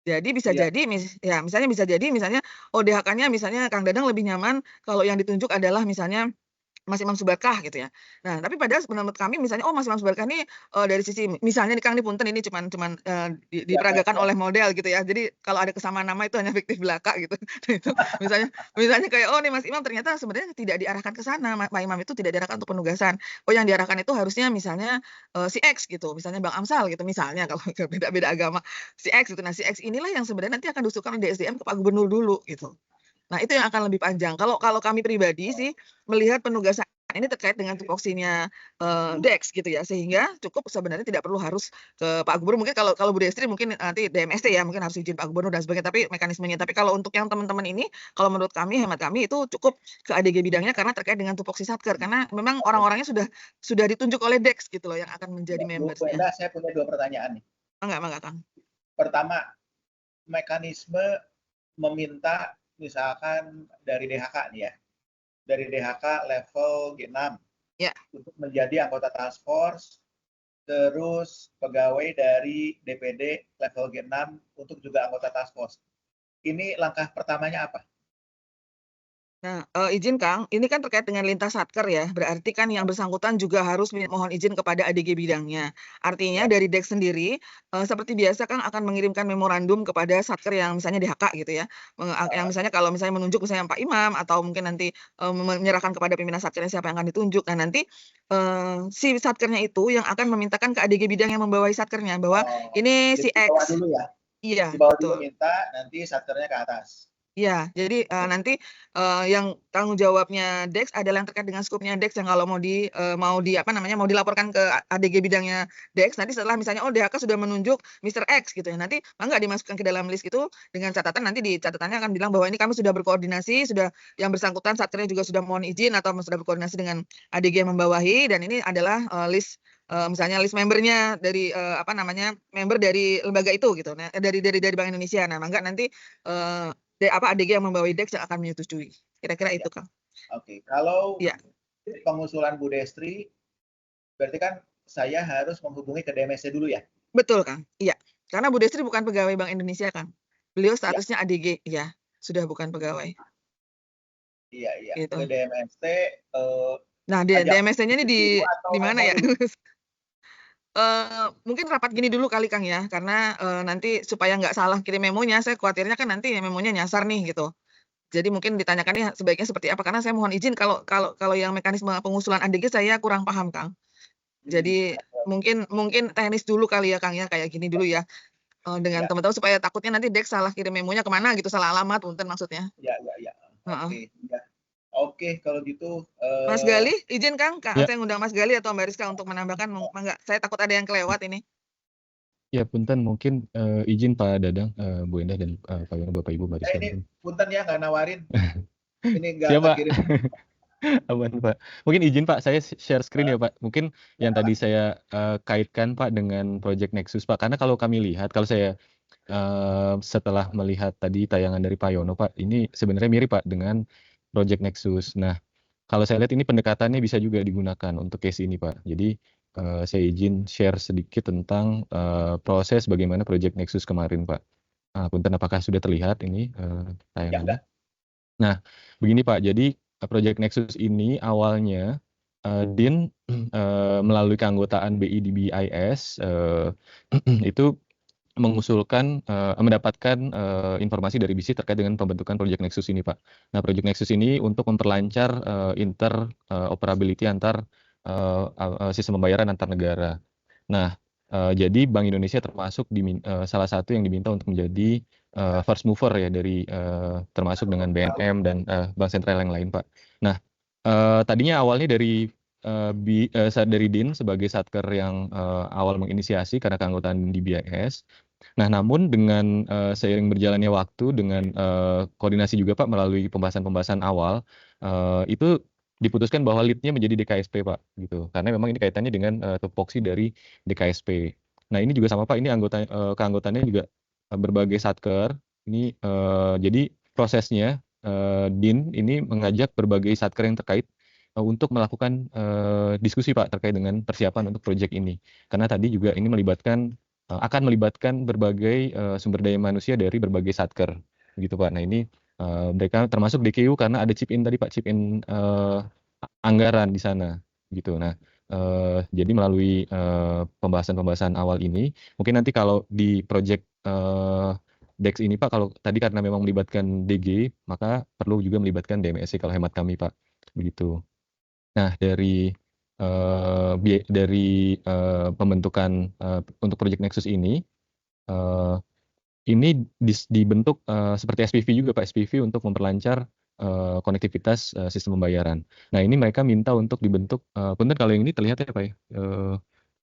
Jadi bisa iya, jadi misalnya, oh DHK-nya misalnya Kang Dadang lebih nyaman kalau yang ditunjuk adalah misalnya Mas Imam Subarkah gitu ya. Nah, tapi padahal menurut kami misalnya, oh Mas Imam Subarkah ini, dari sisi misalnya nih Kang, ini punten ini cuman cuman, siap, siap, diperagakan siap. oleh model gitu ya. Jadi kalau ada kesamaan nama itu hanya fiktif belaka gitu. Nah itu misalnya misalnya kayak, oh nih Mas Imam ternyata sebenarnya tidak diarahkan ke sana, Pak Imam itu tidak diarahkan untuk penugasan. Oh yang diarahkan itu harusnya misalnya, si X gitu, misalnya Bang Amsal gitu misalnya kalau beda-beda agama, si X gitu. Nah si X inilah yang sebenarnya nanti akan diusulkan oleh DSDM ke Pak Gubernur dulu gitu. Nah, itu yang akan lebih panjang. Kalau kalau kami pribadi sih melihat penugasan ini terkait dengan tupoksinya, DEX gitu ya, sehingga cukup sebenarnya tidak perlu harus ke Pak Gubernur. Mungkin kalau kalau Bu Destri mungkin nanti DMST ya, mungkin harus izin Pak Gubernur dan sebagainya, tapi mekanismenya. Tapi kalau untuk yang teman-teman ini, kalau menurut kami, hemat kami itu cukup ke ADG bidangnya karena terkait dengan tupoksi Satker, karena memang Oke, orang-orangnya sudah ditunjuk oleh DEX gitu loh yang akan menjadi ya, Bu membersnya. Enda, saya punya 2 pertanyaan nih. Mangga, Kang. Pertama, mekanisme meminta misalkan dari DHK nih ya, dari DHK level G6 Ya. untuk menjadi anggota task force, terus pegawai dari DPD level G6 untuk juga anggota task force. Ini langkah pertamanya apa? Nah, izin Kang, ini kan terkait dengan lintas Satker ya, berarti kan yang bersangkutan juga harus mohon izin kepada ADG bidangnya. Artinya Ya, dari DEX sendiri, seperti biasa Kang akan mengirimkan memorandum kepada Satker yang misalnya DHK gitu ya, yang misalnya kalau misalnya menunjuk misalnya Pak Imam atau mungkin nanti, menyerahkan kepada pimpinan Satkernya siapa yang akan ditunjuk. Nah nanti, si Satkernya itu yang akan memintakan ke ADG bidang yang membawahi Satkernya bahwa ini jadi si di bawah X dulu ya, di iya, bawah dulu betul. minta, nanti satkernya ke atas. Iya, jadi, nanti, yang tanggung jawabnya DEX adalah yang terkait dengan skupnya DEX yang kalau mau dilaporkan ke ADG bidangnya DEX, nanti setelah misalnya, oh DHK sudah menunjuk Mister X gitu ya, nanti mangga dimasukkan ke dalam list itu dengan catatan nanti di catatannya akan bilang bahwa ini kami sudah berkoordinasi, sudah yang bersangkutan Satkernya juga sudah mohon izin atau sudah berkoordinasi dengan ADG yang membawahi dan ini adalah, list, misalnya list membernya dari, member dari lembaga itu gitu, nah dari Bank Indonesia. Nah, mangga nanti, ADG yang membawahi DEX yang akan menyetujui. Kira-kira Ya, itu, Kang. oke. Kalau Iya, pengusulan Bu Destri, berarti kan saya harus menghubungi ke DMSC dulu ya? betul, Kang. Iya. Karena Bu Destri bukan pegawai Bank Indonesia, Kang. Beliau Ya, statusnya ADG, iya. Sudah bukan pegawai, iya, iya. Ke gitu. DMST, Nah, ajak DMST-nya ini dulu atau di mana memo ya? dulu? Mungkin rapat gini dulu kali, Kang, ya, karena, nanti supaya nggak salah kirim memonya, saya khawatirnya kan nanti memonya nyasar nih, gitu. Jadi mungkin ditanyakannya sebaiknya seperti apa, karena saya mohon izin kalau yang mekanisme pengusulan ADG saya kurang paham, Kang. Jadi mungkin teknis dulu kali ya, Kang, ya, kayak gini dulu ya, dengan Ya, teman-teman supaya takutnya nanti Dex salah kirim memonya kemana gitu, salah alamat, punten maksudnya. ya. Heeh. Oke, ya. Oke, kalau gitu Mas Gali, izin Kang, Ya. saya ngundang Mas Gali atau Mbak Rizka untuk menambahkan, mangga. Saya takut ada yang kelewat ini. Ya punten mungkin izin Pak Dadang, Bu Endah dan Pak Yono, Bapak Ibu, Mbak Rizka ini mungkin. punten ya nggak nawarin. Ini nggak Siap Pak. kirim. Aman Pak. Mungkin izin Pak, saya share screen ya Pak. Mungkin yang tadi saya kaitkan Pak dengan Project Nexus Pak. Karena kalau kami lihat, kalau saya setelah melihat tadi tayangan dari Pak Yono Pak, ini sebenarnya mirip Pak dengan Project Nexus. Nah, kalau saya lihat ini pendekatannya bisa juga digunakan untuk case ini Pak. Jadi saya izin share sedikit tentang proses bagaimana Project Nexus kemarin Pak. Punten, apakah sudah terlihat ini tayangannya? Nah, begini Pak, jadi Project Nexus ini awalnya DIN melalui keanggotaan BI di BIS itu mengusulkan mendapatkan informasi dari BISI terkait dengan pembentukan Project Nexus ini Pak. Nah, Project Nexus ini untuk memperlancar interoperability antar sistem pembayaran antar negara. Nah, jadi Bank Indonesia termasuk salah satu yang diminta untuk menjadi first mover ya dari termasuk dengan BNM dan bank sentral yang lain Pak. Nah, tadinya awalnya dari DIN sebagai satker yang awal menginisiasi karena keanggotaan di BIS. Nah, namun dengan seiring berjalannya waktu dengan koordinasi juga Pak melalui pembahasan-pembahasan awal itu diputuskan bahwa lead-nya menjadi DKSP Pak gitu. Karena memang ini kaitannya dengan tupoksi dari DKSP. Nah, ini juga sama Pak, ini keanggotaannya juga berbagai satker. Ini jadi prosesnya DIN ini mengajak berbagai satker yang terkait untuk melakukan diskusi Pak terkait dengan persiapan untuk proyek ini. Karena tadi juga ini akan melibatkan berbagai sumber daya manusia dari berbagai satker gitu Pak. Nah, ini mereka termasuk DKU karena ada chip in tadi Pak, chip in anggaran di sana gitu. Nah, jadi melalui pembahasan-pembahasan awal ini, mungkin nanti kalau di proyek DEX ini Pak, kalau tadi karena memang melibatkan DG, maka perlu juga melibatkan DMSC kalau hemat kami Pak, begitu. Nah, dari pembentukan untuk Project Nexus ini dibentuk seperti SPV juga Pak, SPV untuk memperlancar konektivitas sistem pembayaran. Nah, ini mereka minta untuk dibentuk, punten kalau yang ini terlihat ya Pak ya,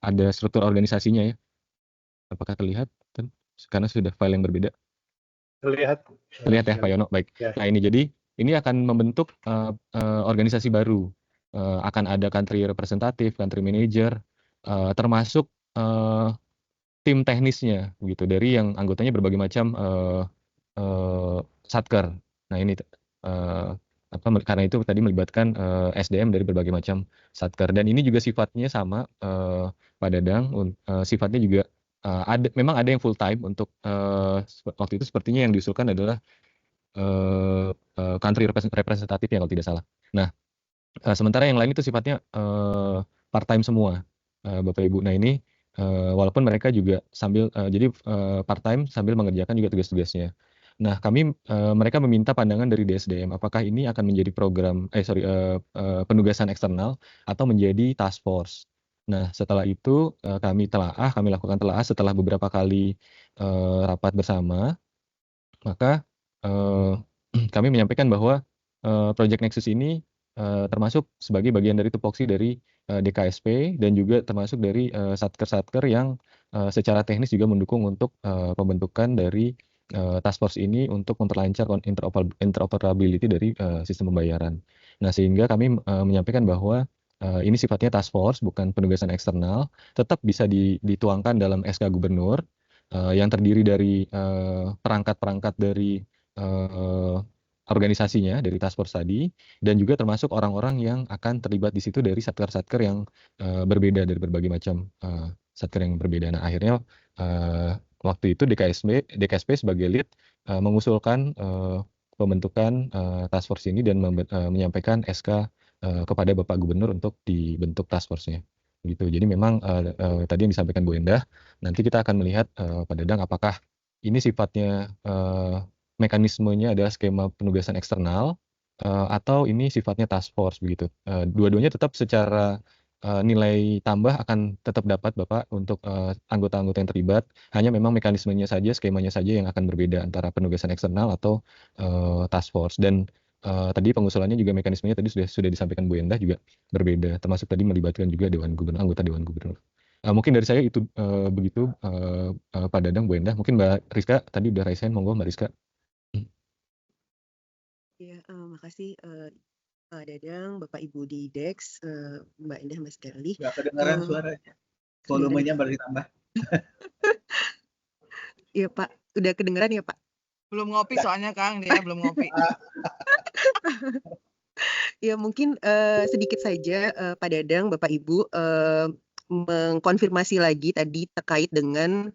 ada struktur organisasinya ya. Apakah terlihat? Karena sudah file yang berbeda. Terlihat ya Pak Yono, baik. Ya. Nah, ini akan membentuk organisasi baru. Akan ada country representative, country manager, termasuk tim teknisnya gitu dari yang anggotanya berbagai macam satker. Nah, ini karena itu tadi melibatkan SDM dari berbagai macam satker, dan ini juga sifatnya sama Pak Dadang, sifatnya juga memang ada yang full time untuk waktu itu sepertinya yang diusulkan adalah country representatif ya kalau tidak salah. Nah, sementara yang lain itu sifatnya part time semua Bapak Ibu. Nah, ini walaupun mereka juga sambil jadi part time sambil mengerjakan juga tugas-tugasnya. Nah, mereka meminta pandangan dari DSDM apakah ini akan menjadi program penugasan eksternal atau menjadi task force. Nah, setelah itu kami lakukan telaah setelah beberapa kali rapat bersama, maka kami menyampaikan bahwa Project Nexus ini termasuk sebagai bagian dari tupoksi dari DKSP dan juga termasuk dari satker-satker yang secara teknis juga mendukung untuk pembentukan dari task force ini untuk memperlancar interoperability dari sistem pembayaran. Nah, sehingga kami menyampaikan bahwa ini sifatnya task force bukan penugasan eksternal, tetap bisa dituangkan dalam SK Gubernur yang terdiri dari perangkat-perangkat dari organisasinya dari task force tadi, dan juga termasuk orang-orang yang akan terlibat di situ dari satker-satker yang berbeda dari berbagai macam satker yang berbeda. Nah, akhirnya waktu itu DKSP sebagai lead mengusulkan pembentukan task force ini dan menyampaikan SK kepada Bapak Gubernur untuk dibentuk task force-nya. Gitu. Jadi memang tadi yang disampaikan Bu Endah, nanti kita akan melihat Pak Dadang apakah ini sifatnya mekanismenya adalah skema penugasan eksternal, atau ini sifatnya task force begitu. Dua-duanya tetap secara, nilai tambah akan tetap dapat Bapak untuk, anggota-anggota yang terlibat, hanya memang mekanismenya saja, skemanya saja yang akan berbeda antara penugasan eksternal atau, task force. Dan, tadi pengusulannya juga mekanismenya tadi sudah disampaikan Bu Endah juga berbeda, termasuk tadi melibatkan juga anggota Dewan Gubernur. Mungkin dari saya itu, begitu, Pak Dadang, Bu Endah. Mungkin Mbak Rizka tadi udah raise hand, monggo Mbak Rizka. Ya, makasih Pak Dadang, Bapak Ibu di DEX, Mbak Endah, Mas Garli. Nggak kedengeran suaranya. Volumenya baru ditambah. Iya Pak, udah kedengeran ya Pak? Belum ngopi soalnya Kang, dia belum ngopi. Ya mungkin sedikit saja Pak Dadang, Bapak Ibu mengkonfirmasi lagi tadi terkait dengan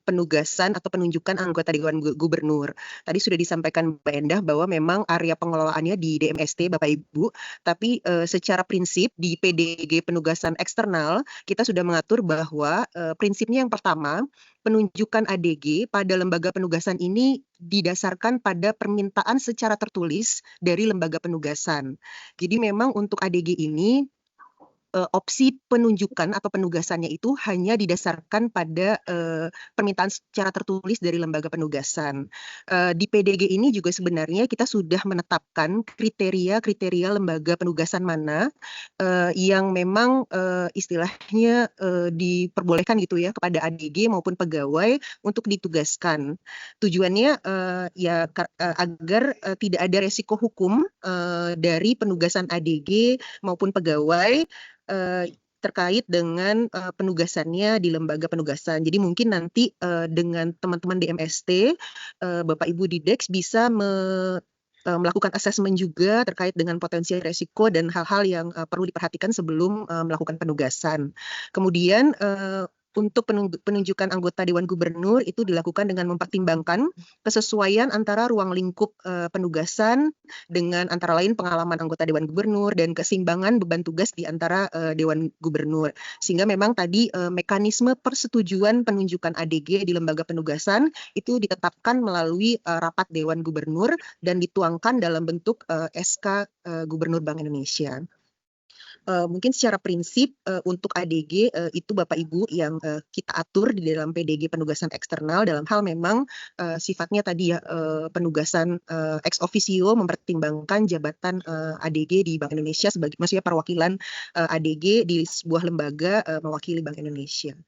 penugasan atau penunjukan anggota Dewan Gubernur. Tadi sudah disampaikan Mbak Endah bahwa memang area pengelolaannya di DMST Bapak Ibu, tapi secara prinsip di PDG penugasan eksternal kita sudah mengatur bahwa prinsipnya yang pertama, penunjukan ADG pada lembaga penugasan ini didasarkan pada permintaan secara tertulis dari lembaga penugasan. Jadi memang untuk ADG ini opsi penunjukan atau penugasannya itu hanya didasarkan pada permintaan secara tertulis dari lembaga penugasan. Di PDG ini juga sebenarnya kita sudah menetapkan kriteria lembaga penugasan mana yang memang istilahnya diperbolehkan gitu ya kepada ADG maupun pegawai untuk ditugaskan. Tujuannya ya agar tidak ada resiko hukum dari penugasan ADG maupun pegawai terkait dengan penugasannya di lembaga penugasan. Jadi mungkin nanti dengan teman-teman DMST, Bapak Ibu di DEX bisa melakukan asesmen juga terkait dengan potensi resiko dan hal-hal yang perlu diperhatikan sebelum melakukan penugasan. Kemudian untuk penunjukan anggota Dewan Gubernur itu dilakukan dengan mempertimbangkan kesesuaian antara ruang lingkup penugasan dengan antara lain pengalaman anggota Dewan Gubernur dan keseimbangan beban tugas di antara Dewan Gubernur. Sehingga memang tadi mekanisme persetujuan penunjukan ADG di lembaga penugasan itu ditetapkan melalui rapat Dewan Gubernur dan dituangkan dalam bentuk SK Gubernur Bank Indonesia. Mungkin secara prinsip untuk ADG itu Bapak Ibu yang kita atur di dalam PDG penugasan eksternal dalam hal memang sifatnya tadi ya penugasan ex officio mempertimbangkan jabatan ADG di Bank Indonesia sebagai maksudnya perwakilan ADG di sebuah lembaga mewakili Bank Indonesia.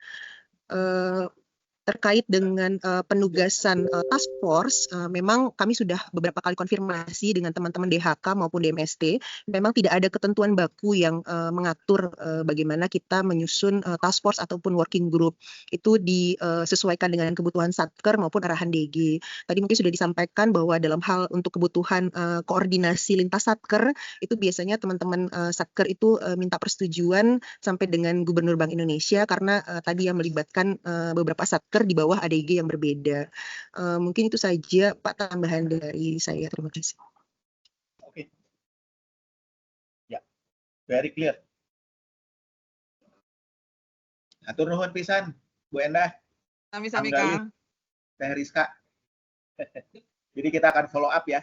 Terkait dengan penugasan task force, memang kami sudah beberapa kali konfirmasi dengan teman-teman DHK maupun DMST, memang tidak ada ketentuan baku yang mengatur bagaimana kita menyusun task force ataupun working group. Itu disesuaikan dengan kebutuhan Satker maupun arahan DG. Tadi mungkin sudah disampaikan bahwa dalam hal untuk kebutuhan koordinasi lintas Satker, itu biasanya teman-teman Satker itu minta persetujuan sampai dengan Gubernur Bank Indonesia karena tadi yang melibatkan beberapa Satker di bawah ADG yang berbeda. Mungkin itu saja Pak tambahan dari saya. Terima kasih. Oke. Ya, very clear. Atur nuhun pisan, Bu Endah. Sami-sami Kang. Teh Rizka. Jadi kita akan follow up ya,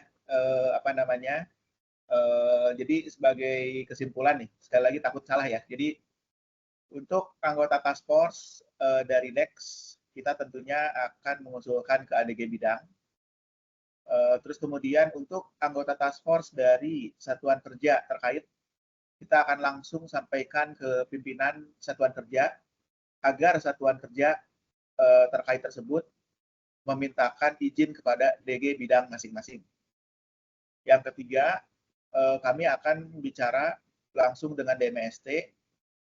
jadi sebagai kesimpulan nih, sekali lagi takut salah ya. Jadi untuk anggota task force dari DEX, kita tentunya akan mengusulkan ke ADG bidang. Terus kemudian untuk anggota task force dari satuan kerja terkait, kita akan langsung sampaikan ke pimpinan satuan kerja agar satuan kerja terkait tersebut memintakan izin kepada DG bidang masing-masing. Yang ketiga, kami akan bicara langsung dengan DMST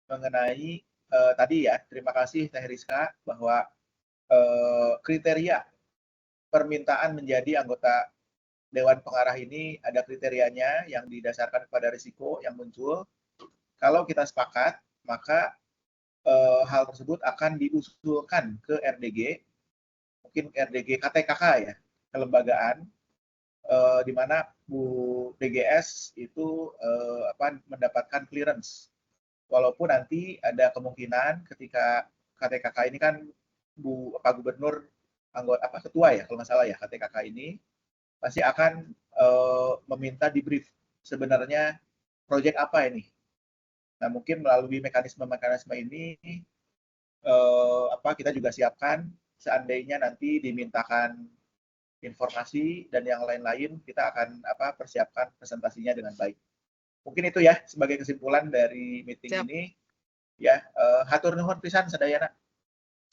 mengenai tadi ya, terima kasih Teh Rizka bahwa kriteria permintaan menjadi anggota Dewan Pengarah ini ada kriterianya yang didasarkan pada risiko yang muncul. Kalau kita sepakat, maka hal tersebut akan diusulkan ke RDG, mungkin RDG KTKK ya, kelembagaan, di mana Bu DGS itu mendapatkan clearance. Walaupun nanti ada kemungkinan ketika KTKK ini kan Pak Gubernur anggota ketua ya kalau nggak salah ya KTKK ini pasti akan meminta debrief sebenarnya proyek apa ini. Nah mungkin melalui mekanisme ini kita juga siapkan seandainya nanti dimintakan informasi dan yang lain-lain kita akan persiapkan presentasinya dengan baik. Mungkin itu ya sebagai kesimpulan dari meeting Siap. ini. Ya, hatur nuhun pisan sadayana.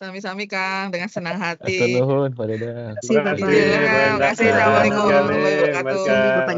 Sami-sami Kang, dengan senang Atur hati. nuhun Pak Dedang. Terima kasih Terima Bapak. kasih, Terima kasih. Mbak Naka. Assalamualaikum Sekali, warahmatullahi Mbak wabarakatuh. Naka. Bapak